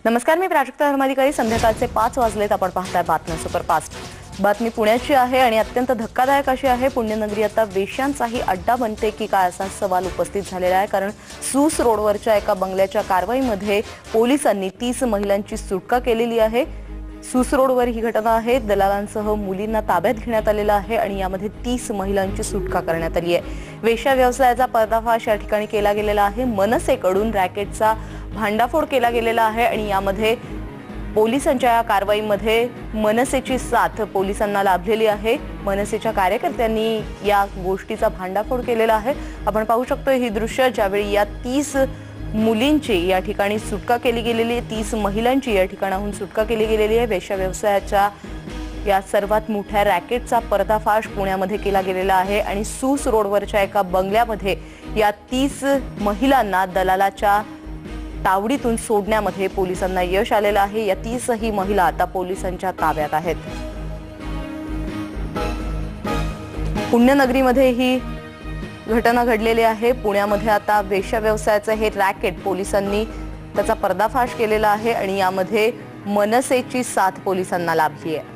नमस्कार, मी प्राजक्ता धर्माधिकारी. संध्याकाळचे 5 वाजलेत. आपण पाहताय बातम्या सुपरफास्ट. बातमी पुण्याची आहे आणि अत्यंत धक्कादायक अशी आहे. पुण्यनगरी आता वेश्यांचाही अड्डा बनते की काय असा सवाल उपस्थित झालेला आहे. कारण सूस रोडवरच्या एका बंगल्याच्या कारवाईमध्ये पोलिसांनी 30 महिलांची सुटका केलेली आहे. सूस रोडवर ही घटना आहे. दलालांसह मुलींना ताब्यात घेण्यात आलेला आहे आणि यामध्ये 30 महिलांची सुटका करण्यात आली आहे. वेश्या व्यवसायाचा पर्दाफाश या ठिकाणी केला गेलेला आहे. मनसेकडून रॅकेटचा भांडाफोड केला गेलेला आहे आणि यामध्ये पोलिसांच्या या कारवाईमध्ये मनसेची साथ पोलिसांना लाभलेली आहे. मनसेच्या कार्यकर्त्यांनी या गोष्टीचा भांडाफोड केलेला आहे. आपण पाहू शकतो ही दृश्य, ज्यावेळी या 30 मुलींची या ठिकाणी सुटका केली गेलेली आहे. 30 महिलांची या ठिकाणाहून सुटका केली गेलेली आहे. वेश्या व्यवसायाच्या या सर्वात मोठ्या रॅकेटचा पर्दाफाश पुण्यामध्ये केला गेलेला आहे आणि सूस रोडवरच्या एका बंगल्यामध्ये या 30 महिलांना दलालाच्या तावडीतून सोडण्यामध्ये पोलिसांना यश आलेलं आहे. या 30ही महिला आता पोलिसांच्या ताब्यात आहेत. पुण्यनगरीमध्ये ही घटना घडलेली आहे. पुण्यामध्ये आता वेश्या व्यवसायाचं हे रॅकेट पोलिसांनी त्याचा पर्दाफाश केलेला आहे आणि यामध्ये मनसेची साथ पोलिसांना लाभली आहे.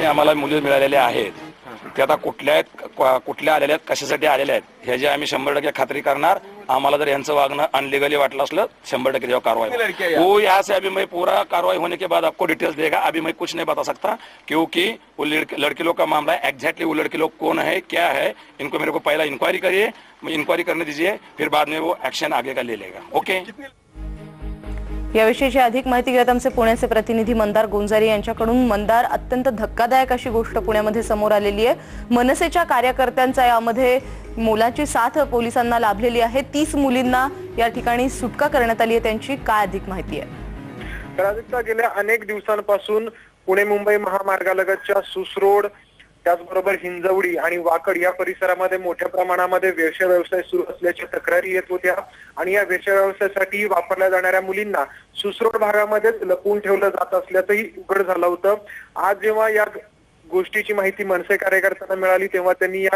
आम्हाला मुली मिळालेले आहेत. ते आता कुठल्या आलेल्या आहेत, कशासाठी आलेल्या आहेत ह्याची आम्ही 100% खात्री करणार. आम्हाला जर यांचं वागणं अनलिगली वाटलं असलं 100% जेव्हा कार्रवाई हो, यहाँ से अभी मैं पूरा कार्रवाई होने के बाद आपको डिटेल्स देगा. अभी मैं कुछ नहीं बता सकता क्योंकि वो लड़की लोग का मामला है. एग्जैक्टली वो लड़की लोग कौन है, क्या है, इनको मेरे को पहला इंक्वायरी करिए, इंक्वायरी करने दीजिए, फिर बाद में वो एक्शन आगे का ले लेगा. ओके. याविषयीची अधिक माहिती घेत आमचे पुण्याचे प्रतिनिधी मंदार गोंजारी यांच्याकडून. मंदार, अत्यंत धक्कादायक अशी गोष्ट पुण्यामध्ये समोर आलेली आहे. मनसेच्या कार्यकर्त्यांचा यामध्ये मुलांची साथ पोलिसांना लाभलेली आहे. 30 मुलींना या ठिकाणी सुटका करण्यात आली आहे. त्यांची काय अधिक माहिती आहे? प्राजक्ता, गेल्या अनेक दिवसांपासून पुणे मुंबई महामार्गालगतच्या सूस रोड, त्याचबरोबर हिंजवडी आणि वाकड या परिसरामध्ये मोठ्या प्रमाणामध्ये वेश्या व्यवसाय सुरू असल्याच्या तक्रारी येत होत्या आणि या वेश्या व्यवसायासाठी वापरल्या जाणाऱ्या मुलींना सूस रोड भागामध्येच लपवून ठेवलं जात असल्याचंही उघड झालं होतं. आज जेव्हा या गोष्टीची माहिती मनसे कार्यकर्त्यांना मिळाली तेव्हा त्यांनी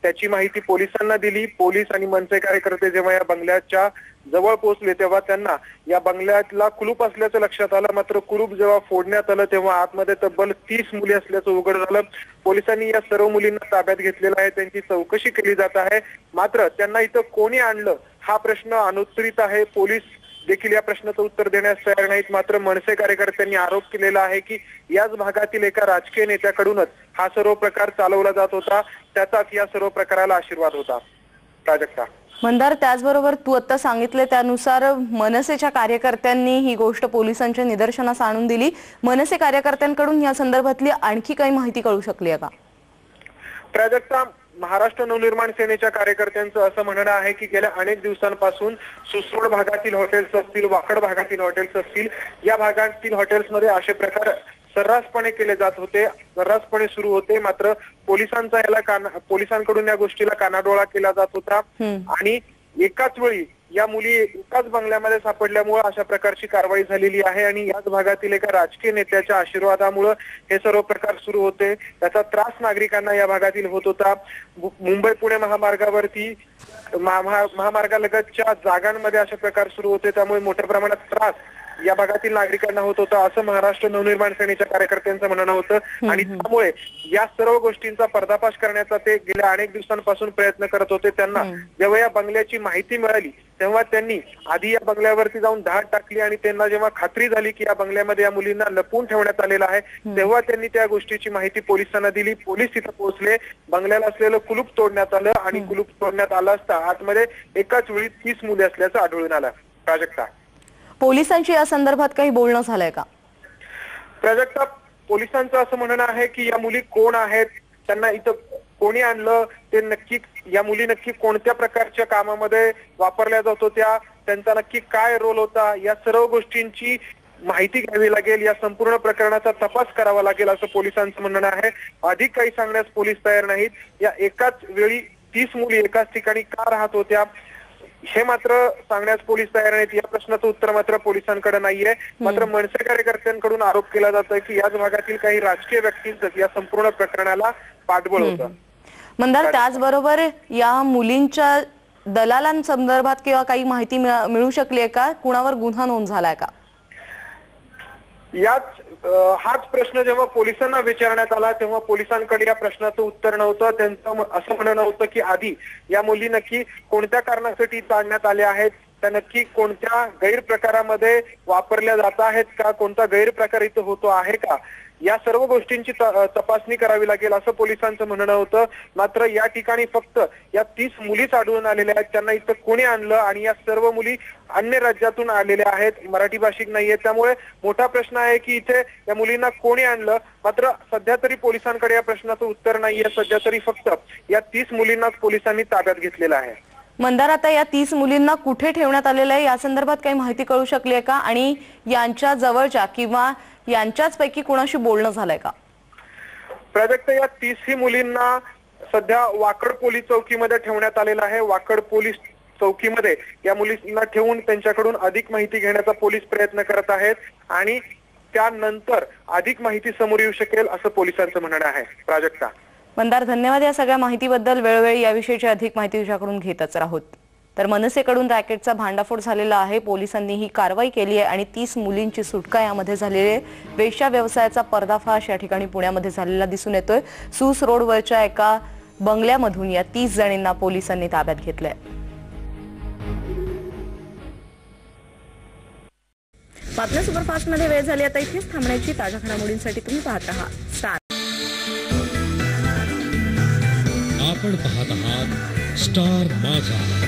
त्याची माहिती पोलिसांना दिली. पोलीस आणि मनसे कार्यकर्ते जेव्हा या बंगल्याच्या जवळ पोहोचले तेव्हा त्यांना या बंगल्यातला कुलूप असल्याचं लक्षात आलं. मात्र कुलूप जेव्हा फोडण्यात आलं तेव्हा आतमध्ये तब्बल 30 मुली असल्याचं उघड झालं. पोलिसांनी या सर्व मुलींना ताब्यात घेतलेला आहे. त्यांची चौकशी केली जात आहे. मात्र त्यांना इथं कोणी आणलं हा प्रश्न अनुत्तरित आहे. पोलीस देखील या प्रश्नाचं उत्तर देण्यास तयार नाहीत. मात्र मनसे कार्यकर्त्यांनी आरोप केलेला आहे की याच भागातील एका राजकीय नेत्याकडूनच हा सर्व प्रकार चालवला जात होता, त्याचाच या सर्व प्रकाराला आशीर्वाद होता. प्राजक्ता. मंदार, त्याचबरोबर तू आता सांगितले त्यानुसार मनसेच्या कार्यकर्त्यांनी ही गोष्ट पोलिसांच्या निदर्शनास आणून दिली. मनसे कार्यकर्त्यांकडून या संदर्भातली आणखी काही माहिती कळू शकली आहे का? प्राजक्ता, महाराष्ट्र नवनिर्माण सेनेच्या कार्यकर्त्यांचं असं म्हणणं आहे की गेल्या अनेक दिवसांपासून सुसरोड भागातील हॉटेल्स असतील, वाकड भागातील हॉटेल्स असतील, या भागातील हॉटेल्समध्ये असे प्रकार सर्रासपणे केले जात होते, सर्रासपणे सुरू होते. मात्र पोलिसांकडून या गोष्टीला कानाडोळा केला जात होता आणि एकाच वेळी या मुली एकाच बंगल्यामध्ये सापडल्यामुळे अशा प्रकारची कारवाई झालेली आहे आणि याच भागातील एका राजकीय नेत्याच्या आशीर्वादामुळे हे सर्व प्रकार सुरू होते. त्याचा त्रास नागरिकांना या भागातील होत होता. मुंबई पुणे महामार्गावरती महामार्गालगतच्या जागांमध्ये असे प्रकार सुरू होते, त्यामुळे मोठ्या प्रमाणात त्रास या भागातील नागरिकांना होत होता असं महाराष्ट्र नवनिर्माण सेनेच्या कार्यकर्त्यांचं म्हणणं होतं. आणि त्यामुळे या सर्व गोष्टींचा पर्दाफाश करण्याचा ते गेल्या अनेक दिवसांपासून प्रयत्न करत होते. त्यांना जेव्हा या बंगल्याची माहिती मिळाली तेव्हा त्यांनी आधी या बंगल्यावरती जाऊन धाड टाकली आणि त्यांना जेव्हा खात्री झाली की या बंगल्यामध्ये या मुलींना लपवून ठेवण्यात आलेलं आहे तेव्हा त्यांनी त्या गोष्टीची माहिती पोलिसांना दिली. पोलीस तिथे पोहोचले. बंगल्याला असलेलं कुलूप तोडण्यात आलं आणि कुलूप तोडण्यात आलं असता आतमध्ये एकाच वेळी 30 मुली असल्याचं आढळून आलं. प्राजक्ता, पोलिसांची या संदर्भात काही बोलणं झालंय का? प्राजक्ता, पोलिसांचं असं म्हणणं आहे की या मुली कोण आहेत, त्यांना इथं कोणी आणलं, ते नक्की या मुली नक्की कोणत्या प्रकारच्या कामामध्ये वापरल्या जात होत्या, त्यांचा नक्की काय रोल होता, या सर्व गोष्टींची माहिती घ्यावी लागेल. या संपूर्ण प्रकरणाचा तपास करावा लागेल असं पोलिसांचं म्हणणं आहे. अधिक काही सांगण्यास पोलीस तयार नाहीत. या एकाच वेळी 30 मुली एकाच ठिकाणी का राहत होत्या हे मात्र सांगण्यास पोलीस तयार नाहीत. या प्रश्नाचं उत्तर मात्र पोलिसांकडे नाहीये. मात्र मनसे कार्यकर्त्यांकडून आरोप केला जातोय की याच भागातील काही राजकीय व्यक्तींचं या संपूर्ण प्रकरणाला पाठबळ होतं. मंदार, त्याचबरोबर या मुलींच्या दलालांसंदर्भात किंवा काही माहिती मिळू शकली आहे का? कुणावर गुन्हा नोंद झालाय का? हाच प्रश्न जेव्हा पोलिसांना विचारण्यात आला तेव्हा पोलिसांकडे या प्रश्नाचं उत्तर नव्हतं. त्यांचं असं म्हणणं होतं की आधी या मुली नक्की कोणत्या कारणासाठी ताडण्यात आल्या आहेत, त्या नक्की कोणत्या गैरप्रकारामध्ये वापरल्या जात आहेत का, कोणता गैरप्रकार इथं होतो आहे का, या सर्व गोष्टींची तपासणी करावी लागेल असं पोलिसांचं म्हणणं होतं. मात्र या ठिकाणी फक्त या 30 मुलीच आढळून आलेल्या आहेत. त्यांना इथं कोणी आणलं आणि या सर्व मुली अन्य राज्यातून आलेल्या आहेत, मराठी भाषिक नाहीये. त्यामुळे मोठा प्रश्न आहे की इथे या मुलींना कोणी आणलं. मात्र सध्या तरी पोलिसांकडे या प्रश्नाचं उत्तर नाहीये. सध्या तरी फक्त या 30 मुलींनाच पोलिसांनी ताब्यात घेतलेलं आहे. मंदार, आता या 30 मुलींना कुठे ठेवण्यात आलेलं आहे या संदर्भात काही माहिती कळू शकली आहे का? आणि यांच्या जवळच्या किंवा यांच्याच पैकी कोणाशी बोलणं झालंय का? प्राजक्ता, या 30 मुलींना सध्या वाकड पोलीस चौकीमध्ये ठेवण्यात आलेलं आहे. वाकड पोलीस चौकीमध्ये या मुलींना ठेवून त्यांच्याकडून अधिक माहिती घेण्याचा पोलीस प्रयत्न करत आहेत आणि त्यानंतर अधिक माहिती समोर येऊ शकेल असं पोलिसांचं म्हणणं आहे. प्राजक्ता. मंदार, धन्यवाद या सगळ्या माहितीबद्दल. वेळोवेळी याविषयीची अधिक माहिती तुझ्याकडून घेतच राहत. तर मनसेकडून रॅकेटचा भांडाफोड झालेला आहे. पोलिसांनी ही कारवाई केली आहे आणि 30 मुलींची सुटका यामध्ये झालेली आहे. वेश्या व्यवसायाचा पर्दाफाश या ठिकाणी पुण्यामध्ये झालेला दिसून येतोय. सूस रोडवरच्या एका बंगल्यामधून या 30 जणींना पोलिसांनी ताब्यात घेतलंय. बातम्या सुपरफास्ट मध्ये वेळ झाली आता इथेच थांबण्याची. ताज्या घडामोडींसाठी तुम्ही पाहत राहा स्टार. आपण पाहत आहात स्टार माझा.